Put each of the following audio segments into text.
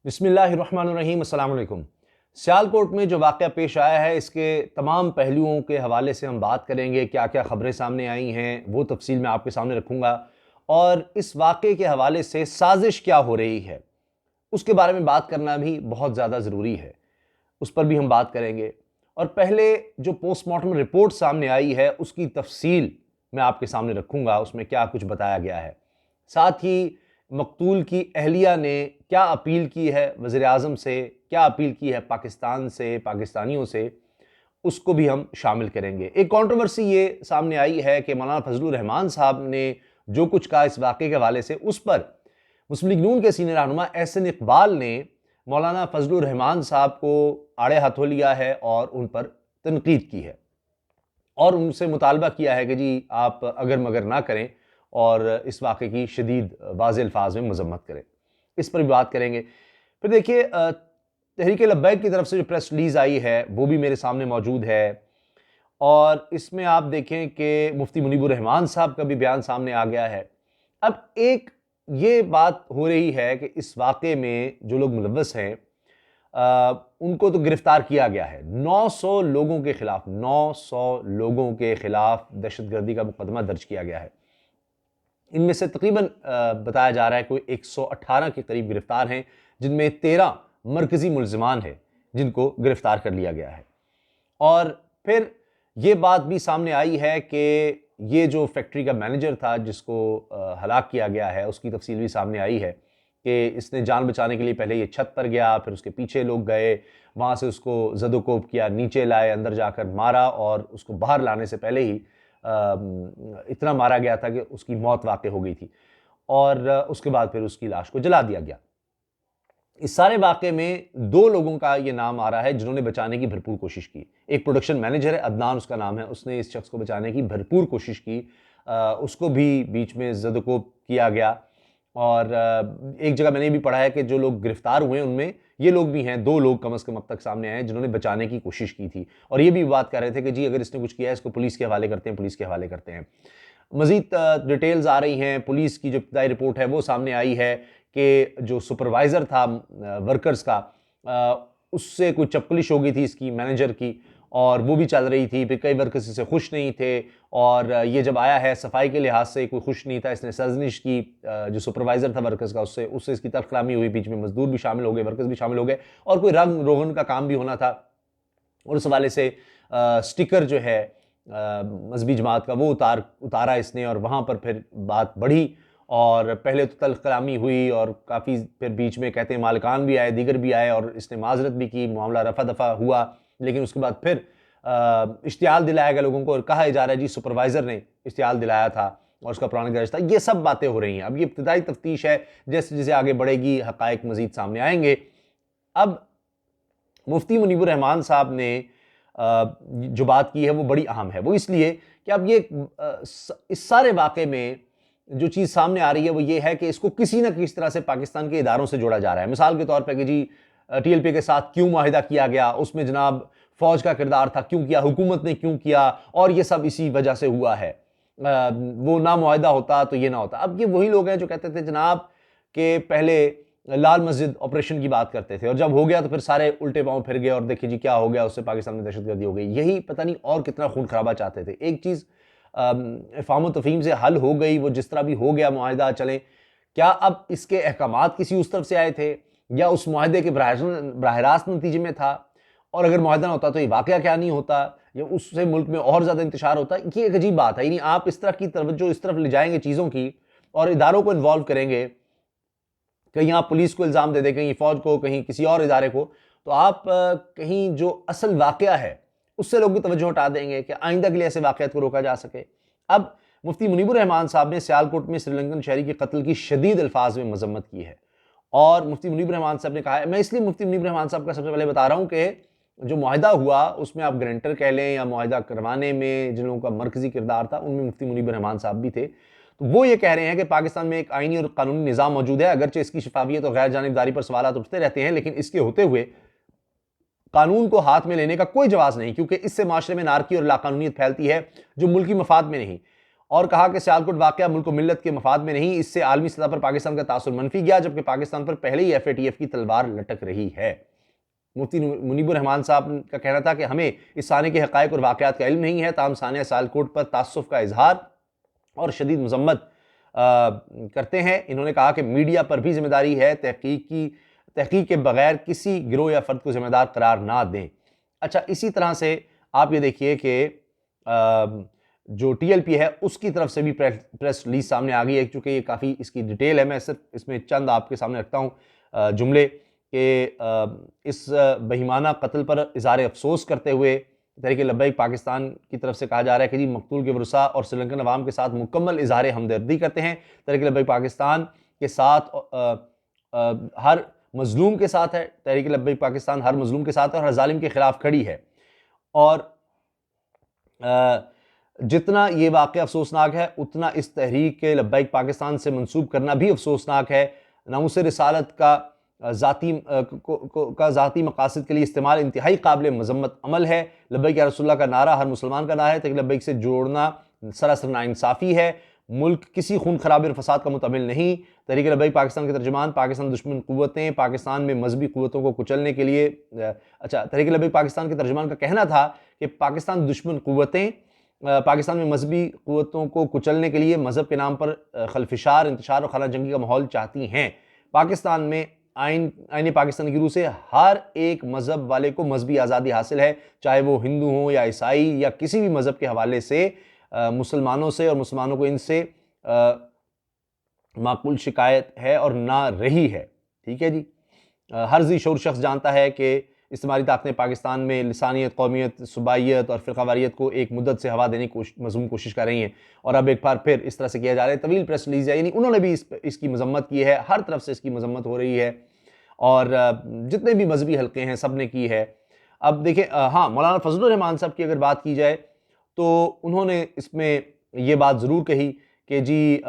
बिस्मिल्लाहिर्रहमानिर्रहीम, अस्सलाम वालेकुम। सियालकोट में जो वाक़या पेश आया है, इसके तमाम पहलुओं के हवाले से हम बात करेंगे। क्या क्या ख़बरें सामने आई हैं वो तफसील मैं आपके सामने रखूँगा, और इस वाक़े के हवाले से साजिश क्या हो रही है उसके बारे में बात करना भी बहुत ज़्यादा ज़रूरी है। उस पर भी हम बात करेंगे। और पहले जो पोस्टमार्टम रिपोर्ट सामने आई है उसकी तफसील मैं आपके सामने रखूँगा, उसमें क्या कुछ बताया गया है। साथ ही मकतूल की अहलिया ने क्या अपील की है वज़ीर आज़म से, क्या अपील की है पाकिस्तान से, पाकिस्तानियों से, उसको भी हम शामिल करेंगे। एक कंट्रोवर्सी ये सामने आई है कि मौलाना फजलुर रहमान साहब ने जो कुछ कहा इस वाक़े के हवाले से, उस पर मुस्लिम लीग नून के सीनियर रहनुमा एहसन इकबाल ने मौलाना फजलुर रहमान साहब को आड़े हाथों लिया है और उन पर तनकीद की है और उनसे मुतालबा किया है कि जी आप अगर मगर ना करें और इस वाक़े की शदीद वाज़ेह अल्फाज में मज़म्मत करें। इस पर भी बात करेंगे। फिर देखिए, तहरीक लब्बैक की तरफ से जो प्रेस रिलीज़ आई है वो भी मेरे सामने मौजूद है, और इसमें आप देखें कि मुफ्ती मुनीबुर रहमान साहब का भी बयान सामने आ गया है। अब एक ये बात हो रही है कि इस वाक़े में जो लोग मुलव्वस हैं उनको तो गिरफ्तार किया गया है। 900 लोगों के खिलाफ 900 लोगों के खिलाफ दहशतगर्दी का मुकदमा दर्ज किया गया है। इनमें से तकरीबन बताया जा रहा है कोई 118 के करीब गिरफ्तार हैं, जिनमें 13 मरकजी मुल्जिमान हैं जिनको गिरफ्तार कर लिया गया है। और फिर ये बात भी सामने आई है कि ये जो फैक्ट्री का मैनेजर था जिसको हलाक किया गया है, उसकी तफसील भी सामने आई है कि इसने जान बचाने के लिए पहले ये छत पर गया, फिर उसके पीछे लोग गए, वहाँ से उसको ज़दोकोब किया, नीचे लाए, अंदर जाकर मारा और उसको बाहर लाने से पहले ही इतना मारा गया था कि उसकी मौत वाक़ई हो गई थी, और उसके बाद फिर उसकी लाश को जला दिया गया। इस सारे वाक़े में 2 लोगों का ये नाम आ रहा है जिन्होंने बचाने की भरपूर कोशिश की। एक प्रोडक्शन मैनेजर है, अदनान उसका नाम है, उसने इस शख्स को बचाने की भरपूर कोशिश की। उसको भी बीच में ज़दोकोब किया गया। और एक जगह मैंने ये भी पढ़ा है कि जो लोग गिरफ्तार हुए उनमें ये लोग भी हैं, 2 लोग कम से कम अब तक सामने आए हैं जिन्होंने बचाने की कोशिश की थी, और ये भी बात कर रहे थे कि जी अगर इसने कुछ किया है इसको पुलिस के हवाले करते हैं, पुलिस के हवाले करते हैं। मज़ीद डिटेल्स आ रही हैं। पुलिस की जो इब्तिदाई रिपोर्ट है वो सामने आई है कि जो सुपरवाइज़र था वर्कर्स का, उससे कोई चपकलिश हो गई थी इसकी मैनेजर की, और वो भी चल रही थी। फिर कई वर्कर्स इससे खुश नहीं थे, और ये जब आया है सफाई के लिहाज से कोई खुश नहीं था। इसने साजिश की, जो सुपरवाइज़र था वर्कर्स का, उससे उससे इसकी तल्ख कलामी हुई। बीच में मजदूर भी शामिल हो गए, वर्कर्स भी शामिल हो गए, और कोई रंग रोगन का काम भी होना था, और उस हवाले से स्टिकर जो है मजहबी जमात का वो उतारा इसने, और वहाँ पर फिर बात बढ़ी, और पहले तो तल्ख कलामी हुई, और काफ़ी फिर बीच में कहते हैं मालिकान भी आए, दीगर भी आए, और इसने माजरत भी की, मामला रफा दफा हुआ। लेकिन उसके बाद फिर इश्तियाल दिलाया गया लोगों को, और कहा जा रहा है जी सुपरवाइज़र ने इश्तियाल दिलाया था और उसका पुराना गैरेज था। ये सब बातें हो रही हैं। अब ये इब्तिदाई तफ्तीश है, जैसे जैसे आगे बढ़ेगी हक़ाइक़ मज़ीद सामने आएंगे। अब मुफ्ती मुनीबुर रहमान साहब ने जो बात की है वो बड़ी अहम है। वो इसलिए कि अब ये इस सारे वाक़े में जो चीज़ सामने आ रही है वो ये है कि इसको किसी न किसी तरह से पाकिस्तान के इदारों से जोड़ा जा रहा है। मिसाल के तौर पे कि जी टीएलपी के साथ क्यों मुआहिदा किया गया, उसमें जनाब फ़ौज का किरदार था, क्यों किया, हुकूमत ने क्यों किया, और ये सब इसी वजह से हुआ है। वो ना मुआहिदा होता तो ये ना होता। अब ये वही लोग हैं जो कहते थे जनाब कि पहले लाल मस्जिद ऑपरेशन की बात करते थे, और जब हो गया तो फिर सारे उल्टे पांव फिर गए, और देखिए जी क्या हो गया, उससे पाकिस्तान में दहशतगर्दी हो गई। यही पता नहीं और कितना खून खराबा चाहते थे। एक चीज़ इफ़ाम तफ़हीम से हल हो गई, वो जिस तरह भी हो गया मुआहिदा, चलें। क्या अब इसके अहकामात किसी उस तरफ से आए थे, या उस मुआहिदे के बराह रास्त नतीजे में था? और अगर मुआहिदा ना होता तो ये वाक़या क्या नहीं होता, या उससे मुल्क में और ज़्यादा इंतशार होता? ये एक अजीब बात है। यानी आप इस तरह की तवज्जो इस तरफ ले जाएंगे चीज़ों की, और इदारों को इन्वॉल्व करेंगे, कहीं आप पुलिस को इल्ज़ाम दे दें, कहीं फ़ौज को, कहीं किसी और इदारे को, तो आप कहीं जो असल वाक़या है उससे लोगों की तवज्जो हटा देंगे कि आइंदा के लिए ऐसे वाक़यात को रोका जा सके। अब मुफ्ती मुनीबुर रहमान साहब ने सियालकोट में श्रीलंकन शहरी के कत्ल की शदीद अल्फाज में मजम्मत की है, और मुफ्ती मुनीब रहमान साहब ने कहा है, मैं इसलिए मुफ्ती मुनीब रहमान साहब का सबसे पहले बता रहा हूँ कि जो मुआहिदा हुआ उसमें आप गारंटर कह लें या मुआहिदा करवाने में जिन लोगों का मरकजी किरदार था, उनमें मुफ्ती मुनीब रहमान साहब भी थे। तो वो ये कह रहे हैं कि पाकिस्तान में एक आईनी और कानूनी निज़ाम मौजूद है, अगरचे इसकी शफाफियत और गैर जानिबदारी पर सवाल उठते रहते हैं, लेकिन इसके होते हुए कानून को हाथ में लेने का कोई जवाब नहीं, क्योंकि इससे माशरे में नारकी और लाकानूनियत फैलती है जो मुल्की मफाद में नहीं। और कहा कि सियालकोट वाक़या मुल्क व मिल्लत के मफाद में नहीं, इससे आलमी सतह पर पाकिस्तान का तासुर मनफी गया, जबकि पाकिस्तान पर पहले ही FATF की तलवार लटक रही है। मुफ्ती मुनीबुर रहमान साहब का कहना था कि हमें इस साने के हक़ाइक़ और वाक़यात का इल्म नहीं है, ताहम सानिया सियालकोट पर तासुफ़ का इजहार और शदीद मज़म्मत करते हैं। इन्होंने कहा कि मीडिया पर भी जिम्मेदारी है, तहकीक के बगैर किसी गिरोह या फर्द को जिम्मेदार करार ना दें। अच्छा, इसी तरह से आप ये देखिए कि जो TLP है उसकी तरफ से भी प्रेस रिलीज सामने आ गई है, चूँकि ये काफ़ी इसकी डिटेल है, मैं सिर्फ इसमें चंद आपके सामने रखता हूँ जुमले कि इस बेईमाना कत्ल पर इज़हार अफसोस करते हुए तहरीक लब्बैक पाकिस्तान की तरफ से कहा जा रहा है कि जी मकतूल के वरुसा और श्रीलंकन अवाम के साथ मुकम्मल इज़हार हमदर्दी करते हैं। तहरीक लब्बैक पाकिस्तान के साथ हर मजलूम के साथ है, तहरीक लब्बैक पाकिस्तान हर मजलूम के साथ है और हर जालिम के खिलाफ खड़ी है। और जितना ये वाक़या अफसोसनाक है, उतना इस तहरीक लब्बैक पाकिस्तान से मंसूब करना भी अफसोसनाक है। नामूस रिसालत का ज़ाती मकासद के लिए इस्तेमाल इंतहाई काबिल मज़म्मत अमल है। लब्बैक या रसूलल्लाह का नारा हर मुसलमान का नारा है, तहरीक लब्बैक से जोड़ना सरासर नाइंसाफ़ी है। मुल्क किसी खून खराबी और फसाद का मुतमिल नहीं। तहरीक लब्बैक पाकिस्तान के तर्जुमान, पाकिस्तान दुश्मन क़ुव्वतें पाकिस्तान में मजहबी क़ुव्वतों को कुचलने के लिए तहरीक लब्बैक पाकिस्तान के तर्जुमान का कहना था कि पाकिस्तान दुश्मन क़ुव्वतें पाकिस्तान में मजहबी क़ुव्वतों को कुचलने के लिए मज़हब के नाम पर खलफिशार, इंतशार और खाना जंगी का माहौल चाहती हैं। पाकिस्तान में आईन पाकिस्तान की रूह से हर एक मज़हब वाले को मजहबी आज़ादी हासिल है, चाहे वो हिंदू हों या ईसाई या किसी भी मज़हब के हवाले से मुसलमानों से और मुसलमानों को इनसे माकूल शिकायत है और ना रही है। ठीक है जी। हर जी शऊर शख्स जानता है कि इस्तेमाली ताकतें पाकिस्तान में लिसानियत, कौमियत, सूबाइयत और फ़िरक़ावारियत को एक मुद्दत से हवा देने की मज़मूम कोशिश कर रही हैं और अब एक बार फिर इस तरह से किया जा रहा है। तवील प्रेस रिलीज़ है, यानी उन्होंने भी इसकी मज़म्मत की है, हर तरफ से इसकी मज़म्मत हो रही है और जितने भी मजहबी हल्के हैं सब ने की है। अब देखिए, हाँ, मौलाना फजलुर रहमान साहब की अगर बात की जाए तो उन्होंने इसमें ये बात ज़रूर कही कि जी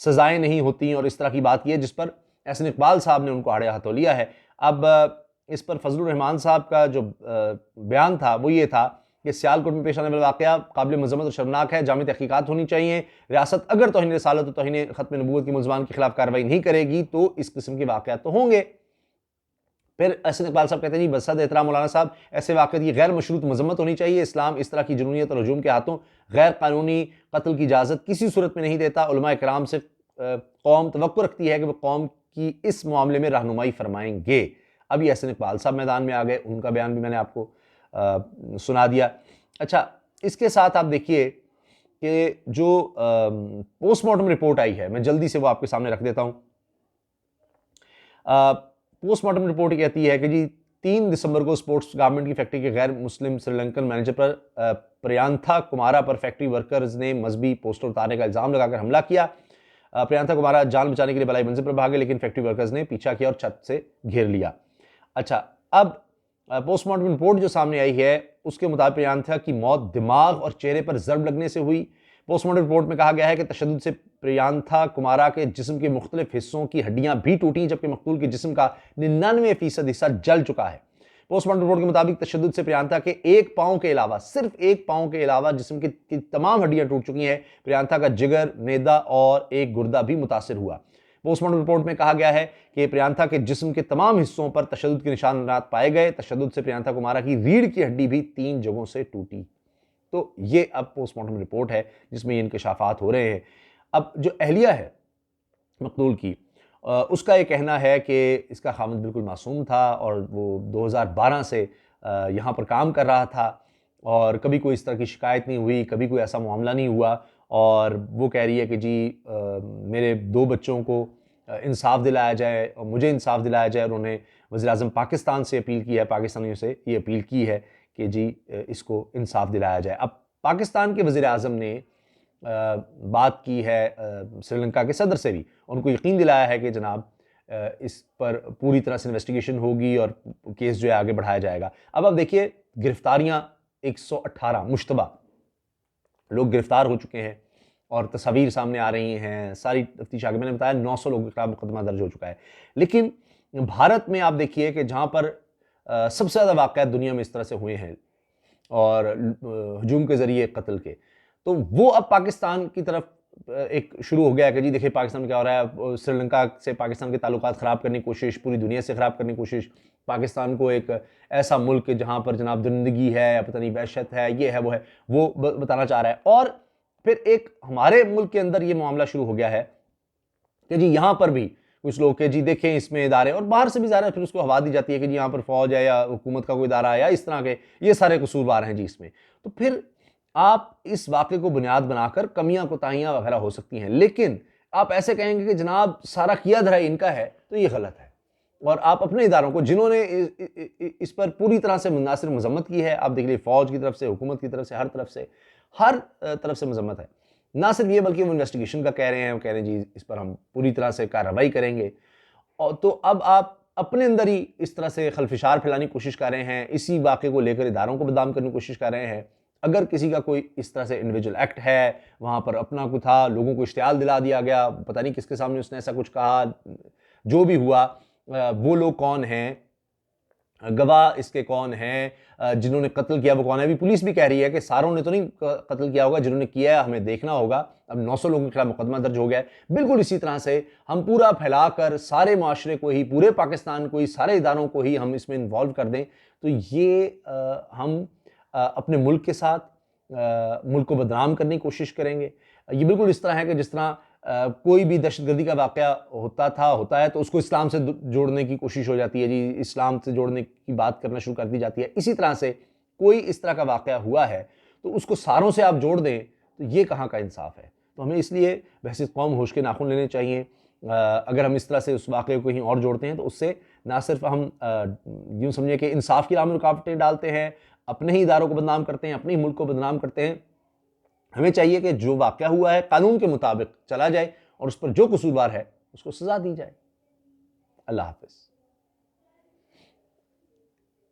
सज़ाएँ नहीं होती और इस तरह की बात की है, जिस पर एहसन इकबाल साहब ने उनको आड़े हाथों लिया है। अब इस पर फजलुर रहमान साहब का जो बयान था वो ये था कि सियालकोट में पेश आने वाला वाक़या काबिल मज़म्मत और शर्मनाक है, जामी तहक़ीक़ात होनी चाहिए। रियासत अगर तौहीन रिसालत और तौहीन ख़त्म नबूवत के मुलज़मान के खिलाफ कार्रवाई नहीं करेगी तो इस किस्म के वाक़यात तो होंगे। फिर एहसन इकबाल साहब कहते हैं जी बसद एहतराम मौलाना साहब, ऐसे वाक़े की गैर मशरूत मज़म्मत होनी चाहिए। इस्लाम इस तरह की जुनूनियत और हजूम के हाथों गैर कानूनी कत्ल की इजाज़त किसी सूरत में नहीं देता। उलमा इकराम से कौम तवक्को रखती है कि वो कौम की इस मामले में रहनुमाई फरमाएंगे। अभी एहसन इकबाल साहब मैदान में आ गए, उनका बयान भी मैंने आपको सुना दिया। अच्छा, इसके साथ आप देखिए कि जो पोस्टमार्टम रिपोर्ट आई है, मैं जल्दी से वो आपके सामने रख देता हूँ। पोस्टमार्टम रिपोर्ट कहती है कि जी 3 दिसंबर को स्पोर्ट्स गारमेंट की फैक्ट्री के गैर मुस्लिम श्रीलंकन मैनेजर पर प्रियांथा कुमारा पर फैक्ट्री वर्कर्स ने मजहबी पोस्टर उतारने का इल्ज़ाम लगाकर हमला किया। प्रियांथा कुमारा जान बचाने के लिए बलाई मंजिल पर भागे, लेकिन फैक्ट्री वर्कर्स ने पीछा किया और छत से घेर लिया। अच्छा, अब पोस्टमार्टम रिपोर्ट जो सामने आई है उसके मुताबिक प्रियांथा की मौत दिमाग और चेहरे पर जर्ब लगने से हुई। पोस्टमार्टम रिपोर्ट में कहा गया है कि तशद्दुद से प्रियांथा कुमारा के जिस्म के मुख्तलिफ हिस्सों की हड्डियां भी टूटी, जबकि मकतूल के जिस्म का 99% हिस्सा जल चुका है। पोस्टमार्टम रिपोर्ट के मुताबिक तशद्दुद से प्रियांथा के एक पांव के अलावा, सिर्फ एक पांव के अलावा जिस्म की तमाम हड्डियां टूट चुकी हैं। प्रियांथा का जिगर, मैदा और एक गुर्दा भी मुतासिर हुआ। पोस्टमार्टम रिपोर्ट में कहा गया है कि प्रियांथा के जिस्म के तमाम हिस्सों पर तशद्दुद के निशानात पाए गए। तशद्दुद से प्रियांथा कुमारा की रीढ़ की हड्डी भी 3 जगहों से टूटी। तो ये अब पोस्टमार्टम रिपोर्ट है जिसमें ये इंकशाफात हो रहे हैं। अब जो अहलिया है मकतूल की, उसका ये कहना है कि इसका खामिद बिल्कुल मासूम था और वो 2012 से यहाँ पर काम कर रहा था और कभी कोई इस तरह की शिकायत नहीं हुई, कभी कोई ऐसा मामला नहीं हुआ। और वो कह रही है कि जी मेरे 2 बच्चों को इंसाफ दिलाया जाए और मुझे इंसाफ दिलाया जाए। उन्होंने वज़ीर-ए-आज़म पाकिस्तान से अपील की है, पाकिस्तानियों से ये अपील की है कि जी इसको इंसाफ दिलाया जाए। अब पाकिस्तान के वज़ीर-ए-आज़म ने बात की है श्रीलंका के सदर से भी, उनको यकीन दिलाया है कि जनाब इस पर पूरी तरह से इन्वेस्टिगेशन होगी और केस जो है आगे बढ़ाया जाएगा। अब देखिए, गिरफ्तारियां 118 मुश्तबा लोग गिरफ्तार हो चुके हैं और तस्वीर सामने आ रही हैं, सारी तफ्तीश आगे। मैंने बताया 900 लोगों के खिलाफ मुकदमा दर्ज हो चुका है। लेकिन भारत में आप देखिए कि जहाँ पर सबसे ज़्यादा वाक़यात दुनिया में इस तरह से हुए हैं और हजूम के ज़रिए कत्ल के, तो वो अब पाकिस्तान की तरफ एक शुरू हो गया कि जी देखिए पाकिस्तान में क्या हो रहा है, श्रीलंका से पाकिस्तान के ताल्लुकात ख़राब करने की कोशिश, पूरी दुनिया से ख़राब करने की कोशिश, पाकिस्तान को एक ऐसा मुल्क जहाँ पर जनाब दरिंदगी है या पता नहीं वहशत है, ये है वो है, वो बताना चाह रहा है। और फिर एक हमारे मुल्क के अंदर ये मामला शुरू हो गया है कि जी यहाँ पर भी कुछ लोग के जी देखें इसमें इदारे, और बाहर से भी ज़्यादा फिर उसको हवा दी जाती है कि जी यहाँ पर फौज है या हुकूमत का कोई इदारा है या इस तरह के ये सारे कसूरवार हैं जी इसमें। तो फिर आप इस वाक़े को बुनियाद बनाकर कमियां कोताहियां वगैरह हो सकती हैं, लेकिन आप ऐसे कहेंगे कि जनाब सारा किया धरा इनका है, तो ये गलत है। और आप अपने इदारों को जिन्होंने इस पर पूरी तरह से ना सिर्फ मजम्मत की है, आप देख लीजिए फौज की तरफ से, हुकूमत की तरफ से, हर तरफ से मजम्मत है, ना सिर्फ ये बल्कि वो इन्वेस्टिगेशन का कह रहे हैं, वो कह रहे हैं जी इस पर हम पूरी तरह से कार्रवाई करेंगे। और तो अब आप अपने अंदर ही इस तरह से खलफिशार फैलाने की कोशिश कर रहे हैं, इसी वाक़े को लेकर इदारों को बदनाम करने की कोशिश कर रहे हैं। अगर किसी का कोई इस तरह से इंडिविजुअल एक्ट है, वहाँ पर अपना कोई था, लोगों को इश्तियाल दिला दिया गया, पता नहीं किसके सामने उसने ऐसा कुछ कहा, जो भी हुआ, वो लोग कौन हैं, गवाह इसके कौन हैं, जिन्होंने कत्ल किया वो कौन है। अभी पुलिस भी कह रही है कि सारों ने तो नहीं कत्ल किया होगा, जिन्होंने किया है हमें देखना होगा। अब 900 लोगों के खिलाफ मुकदमा दर्ज हो गया है। बिल्कुल इसी तरह से हम पूरा फैलाकर सारे माशरे को ही, पूरे पाकिस्तान को ही, सारे इदारों को ही हम इसमें इन्वॉल्व कर दें, तो ये हम अपने मुल्क के साथ मुल्क को बदनाम करने की कोशिश करेंगे। ये बिल्कुल इस तरह है कि जिस तरह कोई भी दहशतगर्दी का वाक़या होता है तो उसको इस्लाम से जोड़ने की कोशिश हो जाती है जी, इस्लाम से जोड़ने की बात करना शुरू कर दी जाती है। इसी तरह से कोई इस तरह का वाक़या हुआ है तो उसको सारों से आप जोड़ दें, तो ये कहाँ का इंसाफ है। तो हमें इसलिए बहसियत कौम होश के नाखून लेने चाहिए। अगर हम इस तरह से उस वाक़े को कहीं और जोड़ते हैं तो उससे ना सिर्फ हम यूँ समझिए कि इंसाफ की राह में रुकावटें डालते हैं, अपने ही इदारों को बदनाम करते हैं, अपने ही मुल्क को बदनाम करते हैं। हमें चाहिए कि जो वाक़या हुआ है कानून के मुताबिक चला जाए और उस पर जो कसूरवार है उसको सज़ा दी जाए। अल्लाह हाफ़िज़।